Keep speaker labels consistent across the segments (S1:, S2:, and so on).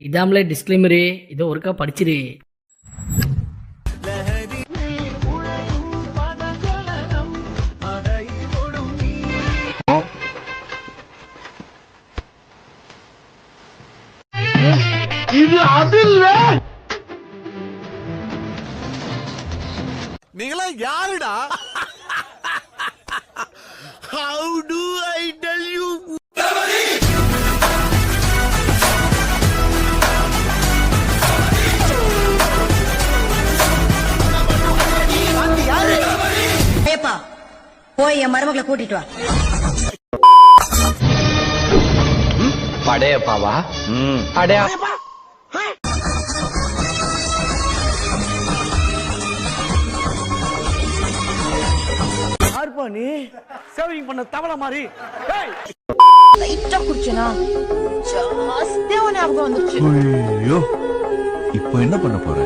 S1: இதாமலே disclaimer, இதோ ஒருக்கா படிச்சிரு.
S2: இது அது இல்ல. நீங்களா யாருடா? How do I tell you?
S3: போய் என் மருமகளை கூட்டிட்டு வா.
S4: படையப்பாவா? அடையா
S2: யாருப்பா நீ? சேவிங் பண்ண தவளை மாதிரி.
S5: லைட்டா குடிச்சனா ஜாஸ்தியா ஞாபகம் வந்துச்சு.
S6: ஐயோ, இப்போ என்ன பண்ண போற?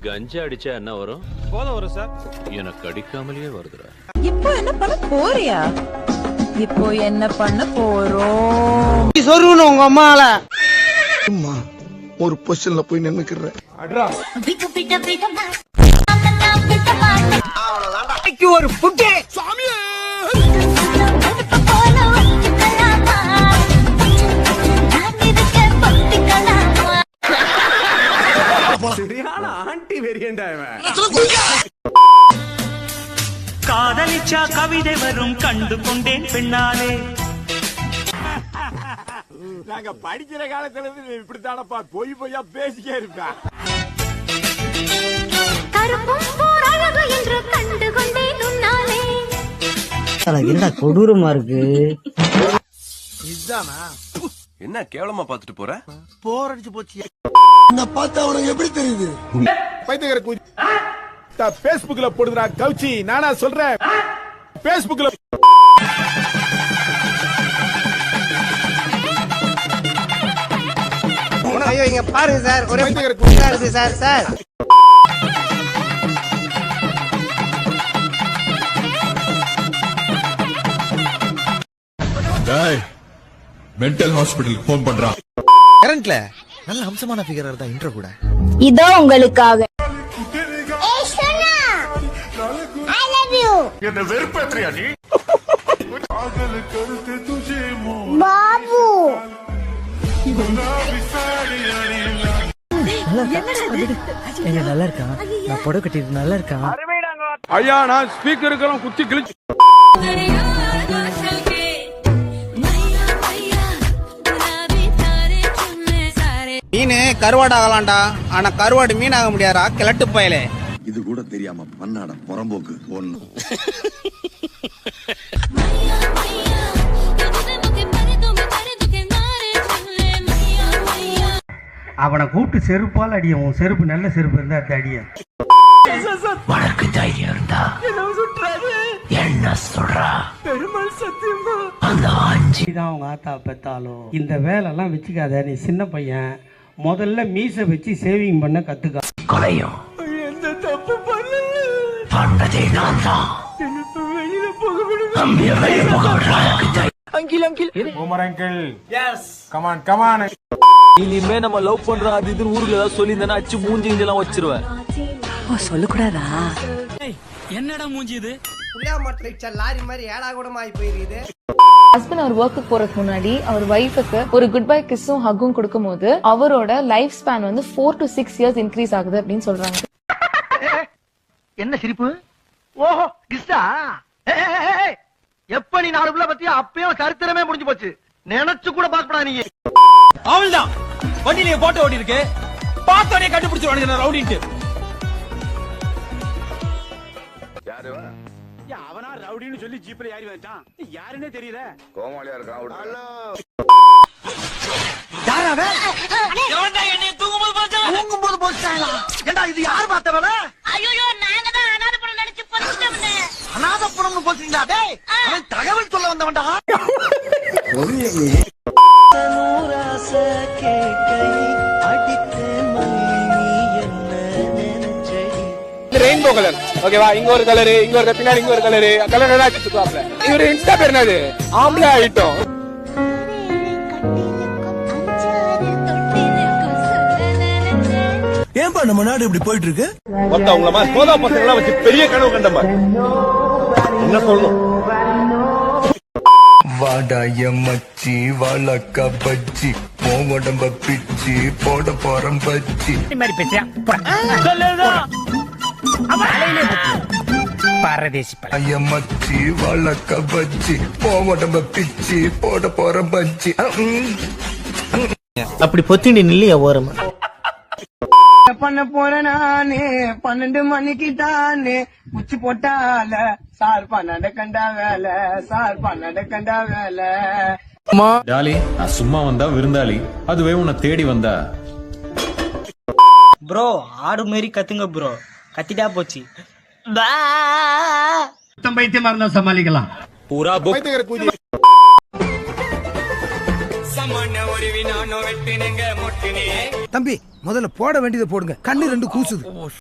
S7: கஞ்சா அடிச்சா என்ன வரும்?
S2: போத வரும் சார்.
S7: எனக்கு அடிக்காமலேயே வருதுடா.
S5: இப்போ என்ன பண்ண போறியா? இப்போ என்ன பண்ண போறோம்?
S2: சொருன்னு உங்க அம்மால
S6: அம்மா ஒரு பொசிஷன்ல போய் நின்னுக்கிறேன்.
S2: ஒரு புட்டே சாமியே. சரியான ஆன்டி வேரியண்டா இவன்.
S8: காதலிச்சா கவிதை வரும் கண்டு கொண்டேன் பெண்ணாலே.
S2: நாங்க படிக்கிற காலத்துல இருந்து இப்படித்தானப்பா பொய் பொய்யா பேசிக்கே இருப்பேன்.
S1: என்ன கொடூரமா இருக்கு.
S2: இதுதானா?
S7: என்ன கேவலமா பாத்துட்டு போற?
S2: போர் அடிச்சு போச்சு.
S6: நான் பார்த்தா உனக்கு எப்படி தெரியுது?
S2: பைத்தியக்கார கூதி பேஸ்புக்ல போடுறா கவுச்சி. நானா சொல்றேன் பேஸ்புக்ல.
S9: ஐயோ இங்க பாருங்க சார், ஒரே
S2: பைத்தியக்கார கூதி
S9: இருக்கு சார். சார்
S6: டேய், மென்டல் ஹாஸ்பிடலுக்கு ஃபோன் பண்றான்.
S9: கரண்ட்ல நல்ல அம்சமான ஃபிகரா இருந்தா இன்ட்ரோ கூட.
S5: இதோ உங்களுக்காக.
S2: என்ன வெறுப்பேற்றியா நீ?
S5: பாபு
S1: எங்க நல்லா இருக்கா? நான் புடவை கட்டிட்டு நல்லா இருக்கா?
S2: ஐயா நான் ஸ்பீக்கருக்கெல்லாம் குத்தி கிழிச்சு.
S9: மீன் கருவாடு ஆகலாம்டா, ஆனா கருவாடு மீன் ஆக முடியாதா கிழட்டு பயலே.
S6: இது கூட தெரியாம மண்ணாட புறம்போக்கு ஒண்ணு.
S10: அவனை கூப்பிட்டு செருப்பால் அடியும். உன் செருப்பு நல்ல செருப்பு இருந்தா அந்த அடிய.
S8: உனக்கு தைரியம் இருந்தா என்ன சொல்றா?
S2: பெருமாள் சத்தியமா
S8: அந்த ஆஞ்சி
S10: தான் அவங்க ஆத்தா பெத்தாலும் இந்த வேலைலாம் வச்சுக்காத. நீ சின்ன பையன், முதல்ல மீசை வச்சு சேவிங் பண்ண கத்துக்க.
S8: கொலையும்
S2: எந்த தப்பு பண்ணல.
S8: பண்ணதே நான் தான்.
S2: வெளியில போக விடுங்க.
S8: தம்பியை வெளியே போக விடுறா. எனக்கு தைரியம்.
S2: Omar uncle. Yes come on come on.
S7: இனிமே நம்ம லவ் பண்றோம் அது இதுன்னு ஊர்ல ஏதாவது சொல்லி இருந்தா அச்சு மூஞ்சி எல்லாம் வச்சிருவேன்.
S5: சொல்லக்கூடாதா?
S7: என்னடா மூஞ்சி இது?
S9: புளியா மட்டை லாரி மாதிரி ஏடா கூடமா ஆகி போயிருக்குது.
S5: ஹஸ்பண்ட் அவர் ஒர்க்கு போறதுக்கு முன்னாடி அவர் வைஃபுக்கு ஒரு குட் பை கிஸ்ஸும் ஹக்கும் கொடுக்கும் போது அவரோட லைஃப் ஸ்பேன் வந்து 4 to 6 years இன்க்ரீஸ் ஆகுது அப்படின்னு சொல்றாங்க.
S10: என்ன சிரிப்பு? ஓஹோ கிஸ்ஸா? எப்ப நீ 4 புள்ள பத்தியா அப்பயும் சரித்திரமே முடிஞ்சு போச்சு. நினைச்சு கூட பாக்கப்படா நீ.
S8: அவள்தான் வண்டியில போட்டோ ஓடி இருக்கு. பார்த்தோனே கண்டுபிடிச்சிருவானுங்க ரவுடின்ட்டு.
S2: அவனா ரவுடின்னு சொல்லி ஜீப்ல ஏறி வச்சான். யாருன்னே தெரியல.
S6: கோமாளியா இருக்கான்.
S10: யாராவே?
S8: எவன்டா என்னைய தூங்கும்போது போச்சான்?
S10: தூங்கும்போது போச்சாங்களா? ஏண்டா இது யார் பார்த்த வேலை?
S3: ஐயோ நாங்க தான் அனாதைப்படம் நினைச்சு பண்ணிட்டோம்னே.
S10: அநாதப்படம்னு போச்சீங்களா? டேய் அவன் தகவல் சொல்ல வந்தவன்டா.
S2: Rainbow colour. ஓகேவா? இங்க ஒரு கலரு, இங்க ஒரு பின்னாடி இங்க ஒரு கலரு. கலர் ஏதாச்சும் சுத்துவாப்ல. இவரு இன்ஸ்டா பேர் என்னது? ஆம்பளை ஆயிட்டோம்.
S6: ஏன்பா நம்ம நாடு இப்படி போயிட்டு இருக்கு?
S7: மொத்தவங்கள மாதிரி போதா பசங்க எல்லாம் வச்சு பெரிய கனவு கண்ட மாதிரி என்ன சொல்லணும்?
S6: வாடாய மச்சி வாழக்க பச்சி உடம்ப பிச்சி போட போறம் பச்சி
S8: மாதிரி பேசியா பாரதேசி
S6: ஐய மச்சி வாழக்க பச்சி உடம்ப பிச்சி போட போறம் பச்சி
S1: அப்படி பொத்திண்டி நில்லையா ஓரமா?
S10: பண்ண போறேன் நானே 12 மணிக்கு தானே உச்சி போட்டால சார் பண்ண கண்டா வேலை சார் பண்ண கண்டா வேலை.
S7: டாலி நான் சும்மா வந்தா விருந்தாளி அதுவே உன்னை தேடி வந்தா
S1: ப்ரோ ஆடு மாரி கத்துங்க ப்ரோ, கத்திட்டா போச்சு.
S10: பைத்தியமா இருந்தா சமாளிக்கலாம்.
S7: பூரா புக்
S6: தம்பி முதல்ல போட வேண்டியதை போடுங்க, கண்ணு 2 கூசுது.